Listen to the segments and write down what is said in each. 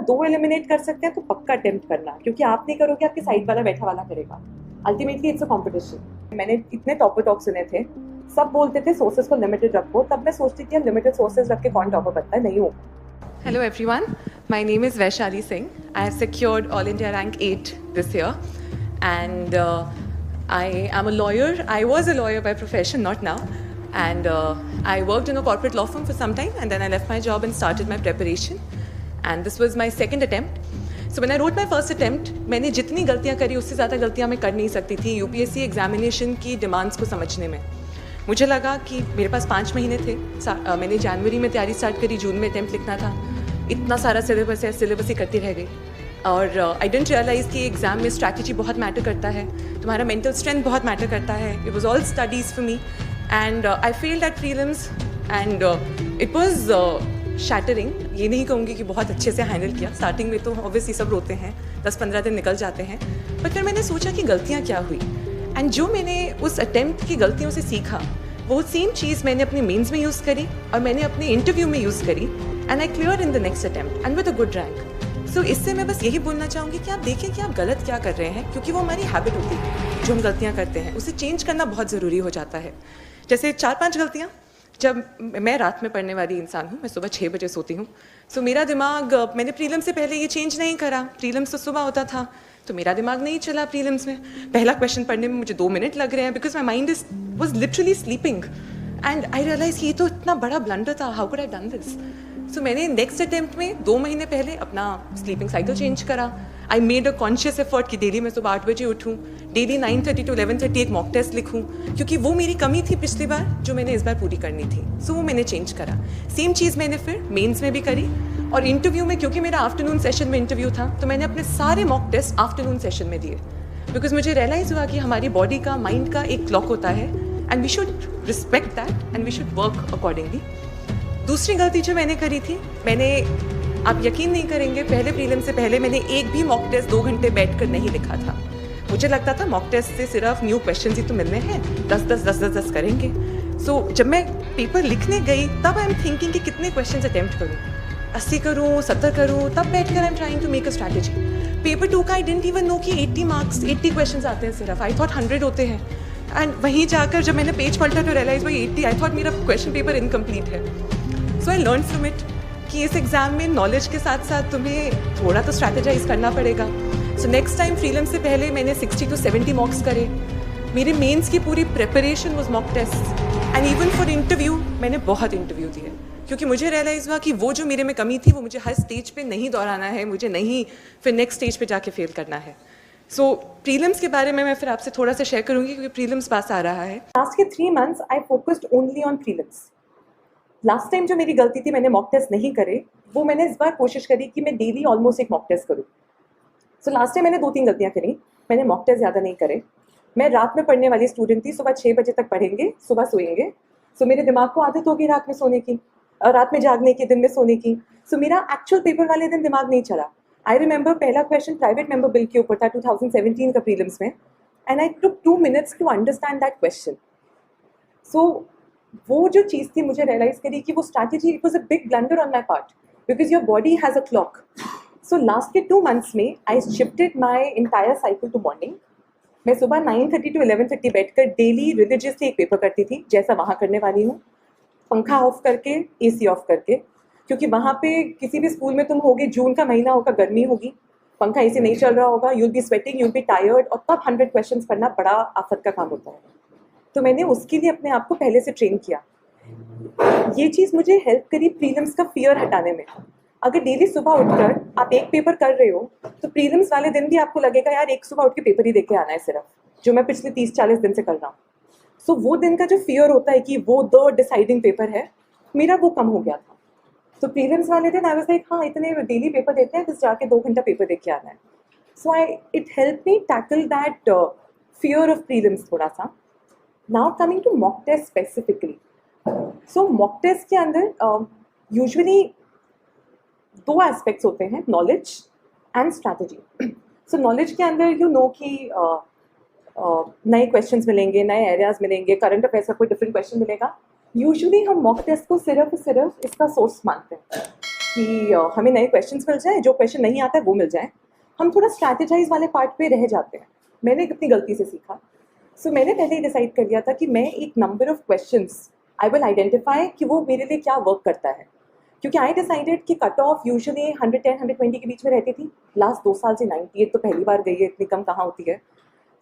2 eliminate कर सकते हैं तो पक्का अटेम्प्ट करना, क्योंकि आप नहीं करोगे आपके साइड वाला बैठा वाला करेगा। Ultimately it's a competition. मैंने इतने टॉपर टॉक सुने थे, सब बोलते थे सोर्सेज को लिमिटेड रखो, तब मैं सोचती थी लिमिटेड सोर्सेज रख के कौन टॉपर बनता है, नहीं हो। Hello everyone, my name is Vaishali Singh. I have secured All India Rank 8 this year and I am a lawyer. I was a lawyer by profession, not now. And I worked in a corporate law firm for some time and then I left my job and started my preparation. And this was my second attempt. So when I wrote my first attempt, मैंने जितनी गलतियाँ करी उससे ज़्यादा गलतियाँ मैं कर नहीं सकती थी UPSC एग्जामिनेशन की डिमांड्स को समझने में। मुझे लगा कि मेरे पास 5 महीने थे, मैंने जनवरी में तैयारी स्टार्ट करी, जून में अटैम्प्ट लिखना था, इतना सारा सिलेबस है, सिलेबस ही करती रह गई। और आई डेंट रियलाइज़ कि एग्ज़ाम में स्ट्रैटेजी बहुत मैटर करता है, तुम्हारा मेंटल स्ट्रेंथ बहुत मैटर करता है। It was all studies for me and I failed at prelims and it was shattering. ये नहीं कहूँगी कि बहुत अच्छे से हैंडल किया, स्टार्टिंग में तो ऑब्वियसली सब रोते हैं, 10-15 दिन निकल जाते हैं, बट फिर मैंने सोचा कि गलतियाँ क्या हुई एंड जो मैंने उस अटेम्प्ट की गलतियों से सीखा वो सेम चीज़ मैंने अपने मेंस में यूज़ करी और मैंने अपने इंटरव्यू में यूज़ करी and I clear in the next attempt and with a good rank. So इससे मैं बस यही बोलना चाहूँगी कि आप देखें कि आप गलत क्या कर रहे हैं, क्योंकि वो हमारी हैबिट होती है जो हम गलतियाँ करते हैं, उसे चेंज करना बहुत ज़रूरी हो जाता है। जैसे 4-5 गलतियाँ, जब मैं रात में पढ़ने वाली इंसान हूँ, मैं सुबह 6 बजे सोती हूँ, सो मेरा दिमाग, मैंने प्रीलिम्स से पहले ये चेंज नहीं करा, प्रीलिम्स तो सुबह होता था तो मेरा दिमाग नहीं चला प्रीलिम्स में। पहला क्वेश्चन पढ़ने में मुझे 2 मिनट लग रहे हैं because my mind was literally sleeping and I realise ये तो इतना बड़ा ब्लंडर था, how could I done this. So मैंने नेक्स्ट अटेम्प्ट में 2 महीने पहले अपना स्लीपिंग साइकिल चेंज करा। I made a conscious effort कि डेली मैं सुबह 8 बजे उठूँ, डेली 9:30 to 11:30 एक मॉक टेस्ट लिखूँ, क्योंकि वो मेरी कमी थी पिछली बार जो मैंने इस बार पूरी करनी थी। सो वो मैंने चेंज करा। सेम चीज़ मैंने फिर मेंस में भी करी और इंटरव्यू में, क्योंकि मेरा आफ्टरनून सेशन में इंटरव्यू था तो मैंने अपने सारे मॉक टेस्ट आफ्टरनून सेशन में दिए, बिकॉज मुझे रियलाइज़ हुआ कि हमारी बॉडी का, माइंड का एक क्लॉक होता है and we should respect that and we should work accordingly. दूसरी गलती जो मैंने करी थी, आप यकीन नहीं करेंगे, पहले प्रीलिम से पहले मैंने एक भी मॉक टेस्ट 2 घंटे बैठकर नहीं लिखा था। मुझे लगता था मॉक टेस्ट से सिर्फ न्यू क्वेश्चन ही तो मिलने हैं, 10 करेंगे। सो जब मैं पेपर लिखने गई तब आई एम थिंकिंग कि कितने क्वेश्चन अटैम्प्ट करूँ, 80 करूँ, 70 करूँ, तब बैठकर I am trying to make a strategy. Paper 2 का आई डिडंट इवन नो कि 80 मार्क्स, 80 क्वेश्चन आते हैं सिर्फ, आई थॉट 100 होते हैं। एंड वहीं जाकर जब मैंने पेज पलटा तो रियलाइज भाई 80, आई थॉट मेरा क्वेश्चन पेपर इनकम्प्लीट है। सो आई लर्न फ्रॉम इट कि इस एग्ज़ाम में नॉलेज के साथ साथ तुम्हें थोड़ा तो स्ट्रैटेजाइज करना पड़ेगा। सो नेक्स्ट टाइम प्रीलिम से पहले मैंने 60 to 70 मॉक्स करे। मेरे मेंस की पूरी preparation was mock test and even for interview मैंने बहुत इंटरव्यू दिए, क्योंकि मुझे रियलाइज़ हुआ कि वो जो मेरे में कमी थी वो मुझे हर स्टेज पे नहीं दोहराना है, मुझे नहीं फिर नेक्स्ट स्टेज पे जाके फेल करना है। सो प्रीलिम्स के बारे में मैं फिर आपसे थोड़ा सा शेयर करूँगी, क्योंकि प्रीलिम्स पास आ रहा है। लास्ट के 3 months I focused only on prelims. Last time जो मेरी गलती थी, मैंने मॉक टेस्ट नहीं करे, वो मैंने इस बार कोशिश करी कि मैं डेली ऑलमोस्ट एक मॉक टेस्ट करूँ। सो लास्ट टाइम मैंने 2-3 गलतियाँ करी, मैंने मॉक टेस्ट ज़्यादा नहीं करे। मैं रात में पढ़ने वाली स्टूडेंट थी, सुबह 6 बजे तक पढ़ेंगे, सुबह सोएंगे। सो मेरे दिमाग को आदत होगी रात में सोने की, रात में जागने की, दिन में सोने की। सो मेरा एक्चुअल पेपर वाले दिन दिमाग नहीं चला। आई रिमेंबर पहला क्वेश्चन प्राइवेट मेंबर बिल के ऊपर था 2017 का प्रीलिम्स में, and I took 2 minutes to understand that question. So वो जो चीज़ थी, मुझे रियलाइज़ करी कि वो strategy, it was a big blunder on my part because your body has a clock. So last के 2 months में I shifted my entire cycle to morning. मैं सुबह 9:30 to 11:30 बैठकर डेली रिलीजियसली एक पेपर करती थी, जैसा वहाँ करने वाली हूँ, पंखा ऑफ करके, AC ऑफ करके, क्योंकि वहाँ पे किसी भी स्कूल में तुम होगे, जून का महीना होगा, गर्मी होगी, पंखा AC नहीं चल रहा होगा, you'll be sweating, you'll be tired, और तब 100 क्वेश्चन करना बड़ा आफत का काम होता है। तो मैंने उसके लिए अपने आप को पहले से ट्रेन किया। ये चीज़ मुझे हेल्प करी प्रीलिम्स का फियर हटाने में। अगर डेली सुबह उठकर आप एक पेपर कर रहे हो तो प्रीलिम्स वाले दिन भी आपको लगेगा यार एक सुबह उठ के पेपर ही देके आना है सिर्फ, जो मैं पिछले 30-40 दिन से कर रहा हूँ। सो वो दिन का जो फियर होता है कि वो द डिसाइडिंग पेपर है, मेरा वो कम हो गया था। तो प्रीलिम्स वाले दिन आई वाज लाइक, हाँ इतने डेली पेपर देते हैं, बस जाके 2 घंटा पेपर देख के आना है। So it help me tackle that fear of prelims थोड़ा सा। Now coming to mock test specifically. So mock test के अंदर यूजुअली 2 एस्पेक्ट्स होते हैं, knowledge and strategy. So knowledge के अंदर यू नो कि नए क्वेश्चंस मिलेंगे, नए एरियाज मिलेंगे, करंट अफेयर्स का कोई डिफरेंट क्वेश्चन मिलेगा। यूजुअली हम मॉक टेस्ट को सिर्फ इसका सोर्स मानते हैं। कि हमें नए क्वेश्चंस मिल जाए, जो क्वेश्चन नहीं आता है वो मिल जाए। हम थोड़ा स्ट्रैटेजाइज वाले पार्ट पे रह जाते हैं। मैंने अपनी गलती से सीखा। सो मैंने पहले ही डिसाइड कर लिया था कि मैं एक number of questions I will identify कि वो मेरे लिए क्या वर्क करता है, क्योंकि आई डिसाइडेड कि कट ऑफ यूजुअली 110 120 के बीच में रहती थी। लास्ट 2 साल से 98 तो पहली बार गई है, इतनी कम कहाँ होती है।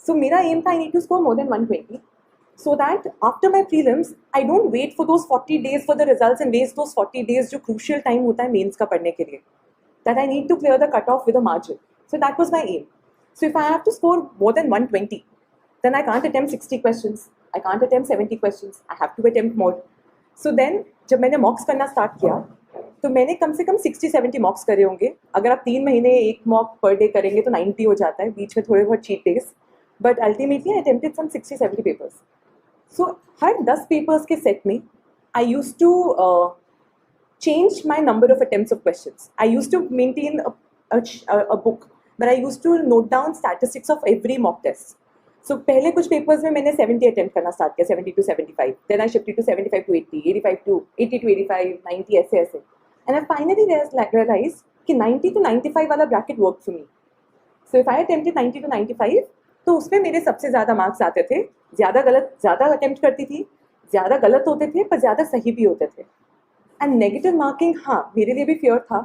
सो मेरा एम था I need to score more than 120, so that after my prelims I don't wait for those 40 days for the results and waste those 40 days जो crucial time होता है मेंस का पढ़ने के लिए, that I need to clear the cutoff with a margin. So that was my aim. So if I have to score more than 120, then I can't attempt 60 questions, I can't attempt 70 questions, I have to attempt more. So then जब मैंने मॉक्स करना start किया तो मैंने कम से कम 60-70 मॉक्स करे होंगे। अगर आप 3 महीने एक मॉक पर डे करेंगे तो 90 हो जाता है, बीच में थोड़े बहुत cheat days, but ultimately I attempted some 60-70 papers. So हर 10 पेपर्स के सेट में I use to change my number of attempts of questions. I used to maintain a book where I used to note down statistics of every mock test. So पहले कुछ papers में मैंने 70 attempt करना start किया, 70 to 75, then I shifted to 75 to 80, 85 to 80 to 85, 90 ऐसे ऐसे, and I finally realized कि 90 to 95 वाला bracket work for me. So if I attempted 90 to 95 तो उसमें मेरे सबसे ज़्यादा मार्क्स आते थे। ज़्यादा अटेम्प्ट करती थी, ज़्यादा गलत होते थे पर ज़्यादा सही भी होते थे। एंड नेगेटिव मार्किंग, हाँ मेरे लिए भी फेयर था।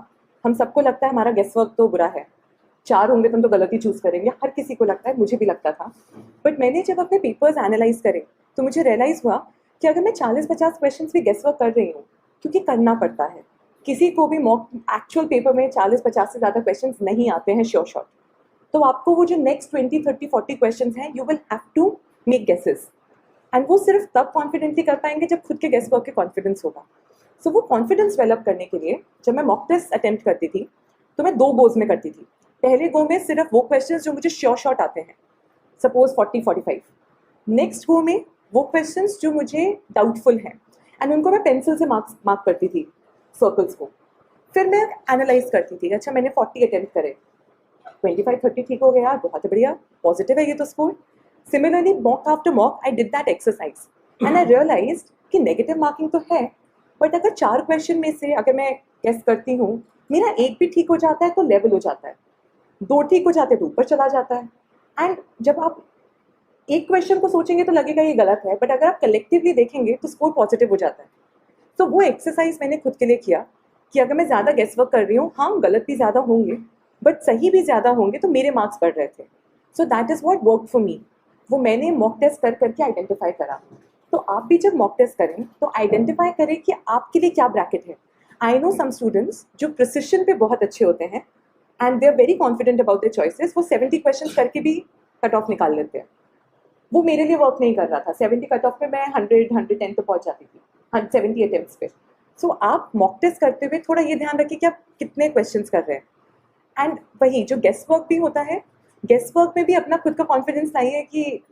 हम सबको लगता है हमारा गेस वर्क तो बुरा है, 4 होंगे तो हम तो गलत ही चूज़ करेंगे, हर किसी को लगता है, मुझे भी लगता था। बट मैंने जब अपने पेपर्स एनालाइज करे तो मुझे रियलाइज़ हुआ कि अगर मैं 40-50 क्वेश्चन भी गेस वर्क कर रही हूँ, क्योंकि करना पड़ता है, किसी को भी मॉक एक्चुअल पेपर में 40-50 से ज़्यादा क्वेश्चन नहीं आते हैं श्योर शॉट, तो आपको वो जो नेक्स्ट 20, 30, 40 क्वेश्चन हैं you will have to make guesses, and वो सिर्फ तब कॉन्फिडेंटली कर पाएंगे जब खुद के गेस वर्क के कॉन्फिडेंस होगा। सो वो कॉन्फिडेंस डेवलप करने के लिए जब मैं मॉक टेस्ट अटेम्प्ट करती थी तो मैं 2 गोज में करती थी। पहले गो में सिर्फ वो क्वेश्चन जो मुझे श्योर शॉट आते हैं, सपोज 40-45। नेक्स्ट गो में वो क्वेश्चन जो मुझे डाउटफुल हैं, एंड उनको मैं पेंसिल से मार्क करती थी सर्कल्स को। फिर मैं एनालाइज करती थी, अच्छा मैंने 40 अटेम्प्ट करे, 25-30 ठीक हो गया, बहुत बढ़िया, पॉजिटिव है ये तो score. Similarly mock after mock I did that exercise and I realised कि नेगेटिव मार्किंग तो है, बट अगर 4 क्वेश्चन में से अगर मैं गेस करती हूँ, मेरा एक भी ठीक हो जाता है तो लेवल हो जाता है, 2 ठीक हो जाते हैं तो ऊपर चला जाता है। एंड जब आप एक क्वेश्चन को सोचेंगे तो लगेगा ये गलत है, बट अगर आप कलेक्टिवली देखेंगे तो स्कोर पॉजिटिव हो जाता है। तो वो एक्सरसाइज मैंने खुद के लिए किया कि अगर मैं ज़्यादा गेस वर्क कर रही हूँ, हाँ गलत भी ज़्यादा होंगे बट सही भी ज़्यादा होंगे, तो मेरे मार्क्स बढ़ रहे थे। So that is what work for me. वो मैंने मॉक टेस्ट कर करके आइडेंटिफाई करा। तो आप भी जब मॉक टेस्ट करें तो आइडेंटिफाई करें कि आपके लिए क्या ब्रैकेट है। आई नो सम स्टूडेंट्स जो प्रिसिशन पे बहुत अच्छे होते हैं and they are very confident about their choices, वो 70 क्वेश्चन करके भी कट ऑफ निकाल लेते हैं। वो मेरे लिए वर्क नहीं कर रहा था। 70 कट ऑफ पे मैं 100-110 पे पहुंच जाती थी, 70 अटेम्प्ट्स पे। सो आप मॉक टेस्ट करते हुए थोड़ा ये ध्यान रखिए कि आप कितने क्वेश्चंस कर रहे हैं। एंड वही जो गेस वर्क भी होता है, गेस वर्क में भी अपना खुद का कॉन्फिडेंस चाहिए कि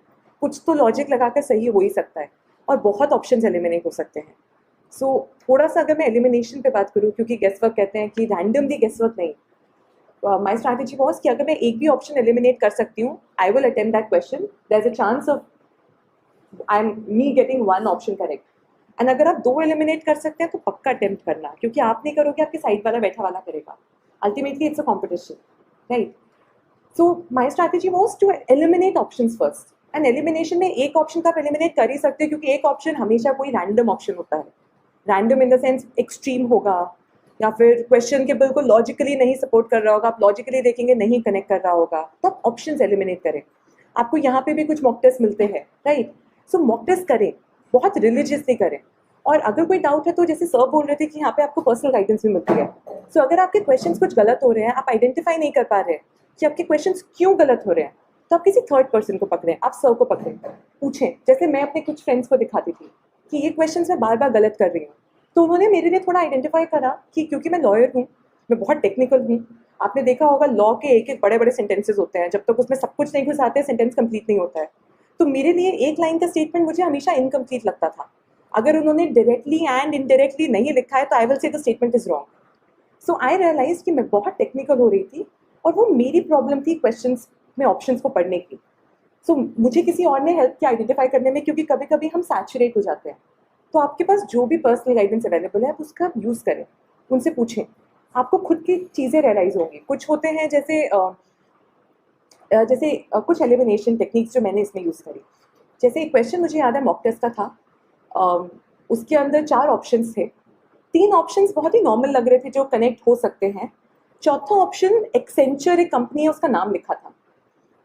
कुछ तो लॉजिक लगाकर सही हो ही सकता है, और बहुत ऑप्शंस एलिमिनेट हो सकते हैं। सो थोड़ा सा अगर मैं एलिमिनेशन पे बात करूँ, क्योंकि गेस वर्क कहते हैं कि रैंडमली गेस वर्क नहीं, माई स्ट्रैटेजी वॉज कि अगर मैं एक भी ऑप्शन एलिमिनेट कर सकती हूँ, I will attempt that question, there is a chance of I am me getting 1 option correct. And अगर आप 2 एलिमिनेट कर सकते हैं तो पक्का अटेम्प्ट करना, क्योंकि आप नहीं करोगे, आपके साइड वाला बैठा वाला करेगा। Ultimately it's a competition, right? So my strategy was to eliminate option first. And elimination में एक ऑप्शन का आप एलिमिनेट कर ही सकते हो, क्योंकि एक ऑप्शन हमेशा कोई रैंडम ऑप्शन होता है। Random in the sense extreme होगा, या फिर क्वेश्चन के बिल्कुल लॉजिकली नहीं सपोर्ट कर रहा होगा, आप लॉजिकली देखेंगे नहीं कनेक्ट कर रहा होगा, तो आप ऑप्शंस एलिमिनेट करें। आपको यहाँ पे भी कुछ मॉक टेस्ट मिलते हैं, राइट? सो मॉक टेस्ट करें, बहुत रिलीजियसली करें। और अगर कोई डाउट है तो जैसे सर बोल रहे थे कि यहाँ पे आपको पर्सनल गाइडेंस भी मिलती है। सो अगर आपके क्वेश्चंस कुछ गलत हो रहे हैं, आप आइडेंटिफाई नहीं कर पा रहे हैं कि आपके क्वेश्चंस क्यों गलत हो रहे हैं, तो आप किसी थर्ड पर्सन को पकड़ें, आप सर को पकड़ें, पूछें। जैसे मैं अपने कुछ फ्रेंड्स को दिखाती थी कि ये क्वेश्चन मैं बार बार गलत कर रही हूँ, तो उन्होंने मेरे लिए थोड़ा आइडेंटिफाई करा कि क्योंकि मैं लॉयर हूँ, मैं बहुत टेक्निकल हूँ। आपने देखा होगा लॉ के एक बड़े बड़े सेंटेंसेस होते हैं, जब तक उसमें सब कुछ नहीं घुसाते सेंटेंस कंप्लीट नहीं होता है। तो मेरे लिए एक लाइन का स्टेटमेंट मुझे हमेशा इनकम्प्लीट लगता था। अगर उन्होंने डायरेक्टली एंड इनडायरेक्टली नहीं लिखा है तो I will say the statement is wrong. So I realise कि मैं बहुत टेक्निकल हो रही थी, और वो मेरी प्रॉब्लम थी क्वेश्चंस में ऑप्शंस को पढ़ने की। सो मुझे किसी और ने हेल्प किया आइडेंटिफाई करने में, क्योंकि कभी कभी हम सैचुरेट हो जाते हैं। तो आपके पास जो भी पर्सनल गाइडेंस अवेलेबल है, आप उसका यूज़ करें, उनसे पूछें आपको खुद की चीज़ें रियलाइज होंगी। कुछ होते हैं जैसे कुछ एलिमिनेशन टेक्निक्स जो मैंने इसमें यूज़ करी। जैसे एक क्वेश्चन मुझे याद है मॉक टेस्ट का था, उसके अंदर 4 ऑप्शंस थे। 3 ऑप्शंस बहुत ही नॉर्मल लग रहे थे जो कनेक्ट हो सकते हैं। चौथा ऑप्शन एक्सेंचर एक कंपनी है, उसका नाम लिखा था।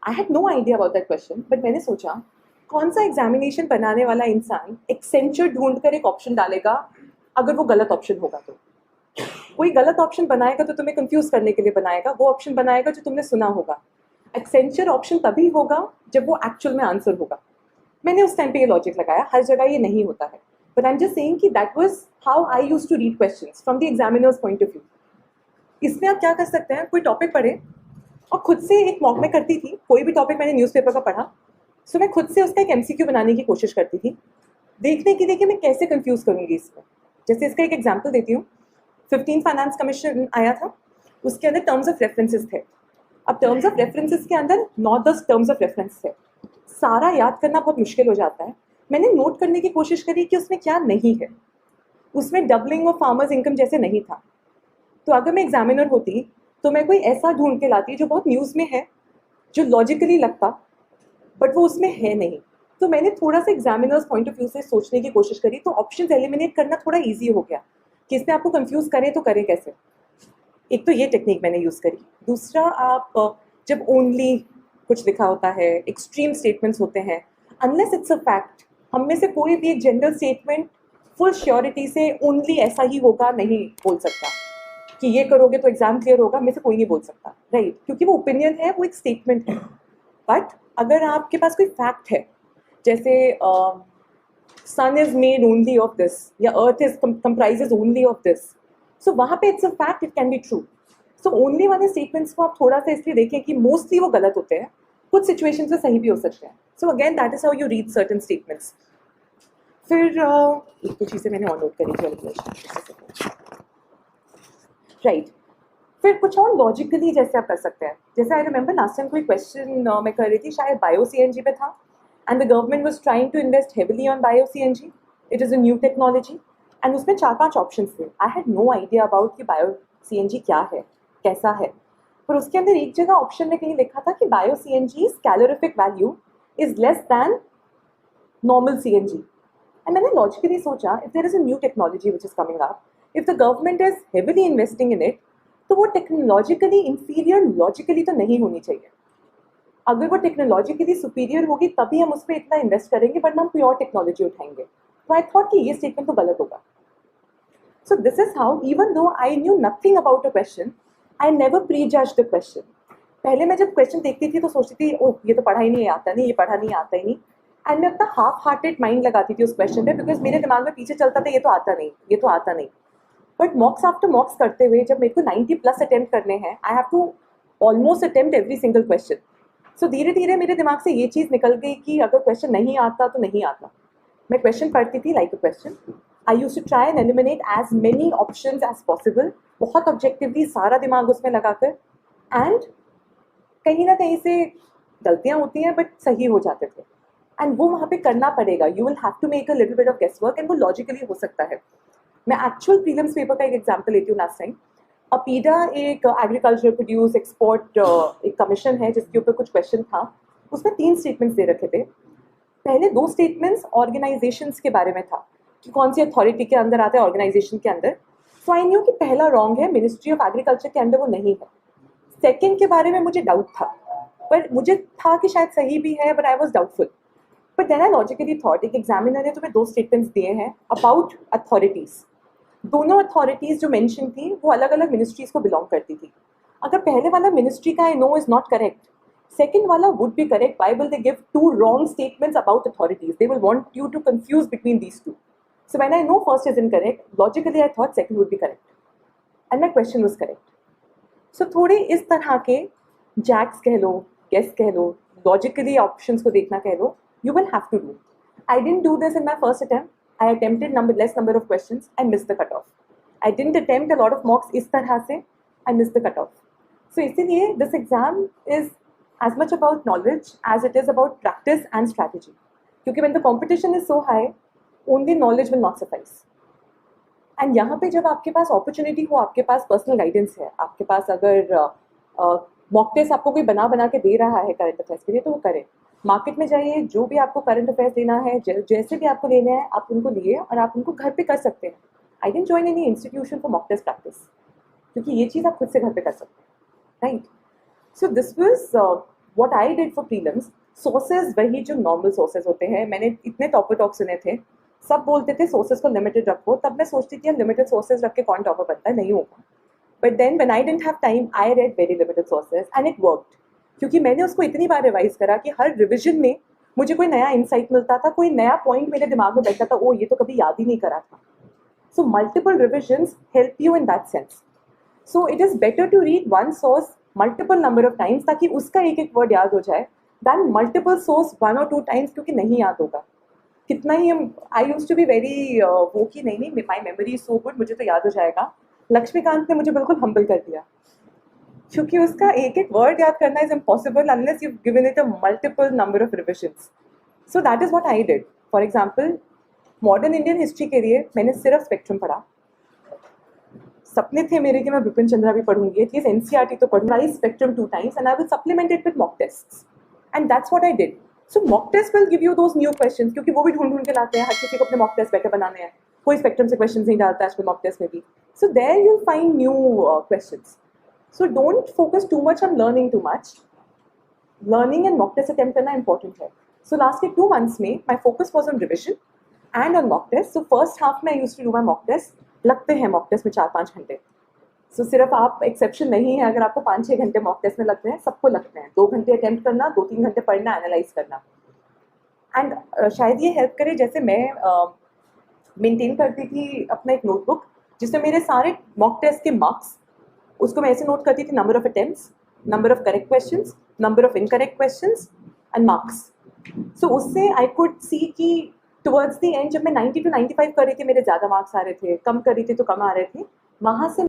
I had no idea about that question, but मैंने सोचा कौन सा एग्जामिनेशन बनाने वाला इंसान एक्सेंचर ढूंढ कर एक ऑप्शन डालेगा अगर वो गलत ऑप्शन होगा। तो कोई गलत ऑप्शन बनाएगा तो तुम्हें कंफ्यूज करने के लिए बनाएगा, वो ऑप्शन बनाएगा जो तुमने सुना होगा। एक्सेंचर ऑप्शन तभी होगा जब वो एक्चुअल में आंसर होगा। मैंने उस टाइम पे ये लॉजिक लगाया, हर जगह ये नहीं होता है, but I am just saying कि that was how I used to read questions from the examiner's point of view. इसमें आप क्या कर सकते हैं, कोई टॉपिक पढ़े और खुद से एक मॉक में करती थी, कोई भी टॉपिक मैंने न्यूज़पेपर का पढ़ा, सो मैं खुद से उसका एक एमसीक्यू बनाने की कोशिश करती थी, देखने की देखिए मैं कैसे कंफ्यूज करूँगी इसमें। जैसे इसका एक एग्जाम्पल देती हूँ। 15 फाइनेंस कमीशन आया था, उसके अंदर टर्म्स ऑफ रेफरेंसेस थे। अब टर्म्स ऑफ रेफरेंसेस के अंदर 9-10 टर्म्स ऑफ रेफरेंस थे, सारा याद करना बहुत मुश्किल हो जाता है। मैंने नोट करने की कोशिश करी कि उसमें क्या नहीं है। उसमें डबलिंग ऑफ फार्मर्स इनकम जैसे नहीं था। तो अगर मैं एग्जामिनर होती तो मैं कोई ऐसा ढूंढ के लाती जो बहुत न्यूज़ में है, जो लॉजिकली लगता, बट वो उसमें है नहीं। तो मैंने थोड़ा सा एग्जामिनर्स पॉइंट ऑफ व्यू से सोचने की कोशिश करी, तो ऑप्शंस एलिमिनेट करना थोड़ा ईजी हो गया कि इसमें आपको कंफ्यूज करें तो करें कैसे। एक तो ये टेक्निक मैंने यूज़ करी। दूसरा, आप जब ओनली कुछ लिखा होता है, एक्सट्रीम स्टेटमेंट्स होते हैं, अनलेस इट्स अ फैक्ट, हम में से कोई भी एक जनरल स्टेटमेंट फुल श्योरिटी से ओनली ऐसा ही होगा नहीं बोल सकता कि ये करोगे तो एग्जाम क्लियर होगा, में से कोई नहीं बोल सकता, राइट? क्योंकि वो ओपिनियन है, वो एक स्टेटमेंट है। बट अगर आपके पास कोई फैक्ट है, जैसे sun is made only of this या earth is comprises only of this, so वहाँ पे it's a fact, it can be true. So only वाले स्टेटमेंट्स को आप थोड़ा सा इसलिए देखें कि मोस्टली वो गलत होते हैं, कुछ सिचुएशन में सही भी हो सकते हैं। So again that is how you read certain statements. फिर कुछ चीज़ें मैंने और नोट करी थी, राइट। फिर कुछ और लॉजिकली जैसे आप कर सकते हैं। जैसे आई रिमेंबर लास्ट टाइम कोई क्वेश्चन मैं कर रही थी, शायद बायो सीएनजी पे था, and the government was trying to invest heavily on bio CNG. It is a new technology, and उसमें 4-5 ऑप्शन थे। I had no idea about कि बायो सीएनजी क्या है, कैसा है। पर उसके अंदर एक जगह ऑप्शन में कहीं लिखा था कि bio CNG calorific value is less than normal CNG. And मैंने लॉजिकली सोचा, if there is a new technology which is coming up, if the government is heavily investing in it, तो वो टेक्नोलॉजिकली इंफीरियर लॉजिकली तो नहीं होनी चाहिए। अगर वो टेक्नोलॉजिकली सुपीरियर होगी तभी हम उस पर इतना इन्वेस्ट करेंगे, वरना हम कोई और टेक्नोलॉजी उठाएंगे। तो आई थॉट कि ये स्टेटमेंट तो गलत होगा। So this is how, even though I knew nothing about a question, I never pre जज द क्वेश्चन। पहले मैं जब क्वेश्चन देखती थी तो सोचती थी, ओह ये तो पढ़ा ही नहीं आता, नहीं ये पढ़ा नहीं आता ही नहीं, एंड मैं अपना हाफ हार्टेड माइंड लगाती थी उस क्वेश्चन पे, बिकॉज मेरे दिमाग में पीछे चलता था ये तो आता नहीं, ये तो आता नहीं। बट मॉक्स आफ्टर मॉक्स करते हुए जब मेरे को 90+ अटेम्प्ट करने हैं, I have to almost attempt every single question. So धीरे धीरे मेरे दिमाग से ये चीज़ निकल गई कि अगर क्वेश्चन नहीं आता तो नहीं आता। मैं क्वेश्चन पढ़ती थी like a question, I use to try and eliminate as many options as possible, बहुत ऑब्जेक्टिवली सारा दिमाग उसमें लगाकर, एंड कहीं ना कहीं से गलतियाँ होती हैं बट सही हो जाते थे। एंड वो वहाँ पे करना पड़ेगा, you will have to make a little bit of guess work, and वो लॉजिकली हो सकता है। मैं एक्चुअल प्रीलिम्स पेपर का एक एग्जांपल लेती हूँ लास्ट टाइम। अपीडा एक एग्रीकल्चर प्रोड्यूस एक्सपोर्ट एक कमीशन है जिसके ऊपर कुछ क्वेश्चन था। उसमें 3 स्टेटमेंट्स दे रखे थे। पहले 2 स्टेटमेंट्स ऑर्गेनाइजेशंस के बारे में था कि कौन सी अथॉरिटी के अंदर आता है, ऑर्गेनाइजेशन के अंदर। सो आई न्यू कि पहला रॉन्ग है, मिनिस्ट्री ऑफ एग्रीकल्चर के अंदर वो नहीं है। सेकेंड के बारे में मुझे डाउट था, पर मुझे था कि शायद सही भी है, but I was doubtful. But then I logically thought, एक एग्जामिनर ने तुम्हें 2 स्टेटमेंट्स दिए हैं अबाउट अथॉरिटीज़, दोनों अथॉरिटीज़ जो मेंशन थी वो अलग अलग मिनिस्ट्रीज को बिलोंग करती थी। अगर पहले वाला मिनिस्ट्री का I know is not correct, second वाला would be correct, why will they give 2 wrong statements about authorities? They will want you to confuse between these 2. So when I know first is incorrect, logically I thought second would be correct, and my question was correct. So थोड़े इस तरह के Jacques कह लो, guess कह लो, logically options को देखना कह लो, you will have to do. I didn't do this in my first attempt. I attempted less number of questions. I missed the cutoff. I didn't attempt a lot of mocks इस तरह से. I missed the cutoff. So इसीलिए this exam is as much about knowledge as it is about practice and strategy. क्योंकि when the competition is so high, only knowledge will not suffice. And यहाँ पे जब आपके पास opportunity हो, आपके पास personal guidance है, आपके पास अगर मॉक टेस्ट आपको कोई बना बना के दे रहा है करंट अफेयर्स के लिए, तो वो करें। मार्केट में जाइए, जो भी आपको करंट अफेयर्स लेना है, जैसे भी आपको लेना है, आप उनको लिए और आप उनको घर पे कर सकते हैं। I didn't join any institution for mock test practice, क्योंकि ये चीज़ आप खुद से घर पे कर सकते हैं, right. So this was what I did for prelims. Sources वही जो नॉर्मल सोर्सेज होते हैं। मैंने इतने टॉपर टॉक सुने थे, सब बोलते थे सोर्सेज को लिमिटेड रखो, तब मैं सोचती थी लिमिटेड सोर्सेज रख के कौन टॉपर बनता है, नहीं होगा। But then when I didn't have time, I read very limited sources and it worked, क्योंकि मैंने उसको इतनी बार रिवाइज करा कि हर रिविजन में मुझे कोई नया इंसाइट मिलता था, कोई नया पॉइंट मेरे दिमाग में बैठता था, ओ ये तो कभी याद ही नहीं करा था। So multiple revisions help you in that sense. So it is better to read one source multiple number of times, ताकि उसका एक एक वर्ड याद हो जाए, दैन मल्टीपल सोर्स 1 और 2 टाइम्स, क्योंकि नहीं याद होगा। कितना ही हम, आई यूज टू बी वेरी वो कि नहीं my memory is so good, मुझे तो याद हो जाएगा। लक्ष्मीकांत ने मुझे बिल्कुल हम्बल कर दिया, क्योंकि उसका एक एक वर्ड याद करना is impossible unless you given it a multiple number of revisions. So that is what I did. For example, modern Indian history के लिए मैंने सिर्फ स्पेक्ट्रम पढ़ा। सपने थे मेरे कि मैं बिपिन चंद्रा भी पढ़ूंगी, एटलीस्ट एनसीईआरटी तो पढ़ूंगा। आई spectrum 2 times and I will supplement it with mock tests, and that's what I did. So mock test will give you those new questions, क्योंकि वो भी ढूंढ ढूंढ के लाते हैं, हर किसी को अपने mock test बेटर बनाने हैं, कोई स्पेक्ट्रम से क्वेश्चंस नहीं डालता है आजकल mock test में भी। So there you'll find new questions. So don't focus too much on learning too much. Learning and mock test attempt करना important है। So last के 2 months में my focus was on revision and on mock test. So first half में I used to do my mock test. लगते हैं mock test में 4-5 घंटे। So सिर्फ आप एक्सेप्शन नहीं है, अगर आपको 5-6 घंटे मॉक टेस्ट में लगते हैं, सबको लगते हैं। 2 घंटे अटेम्प्ट करना, 2-3 घंटे पढ़ना, एनालाइज करना। एंड शायद ये हेल्प करे, जैसे मैं मेंटेन करती थी अपना एक नोटबुक जिसमें मेरे सारे मॉक टेस्ट के मार्क्स, उसको मैं ऐसे नोट करती थी, number of attempts, number of correct questions, number of incorrect questions and marks. So उससे आई कुड सी कि टुवर्ड्स द एंड जब मैं 90 to 95 कर रही थी, मेरे ज़्यादा मार्क्स आ रहे थे, कम कर रही थी तो कम आ रहे थे, वहाँ से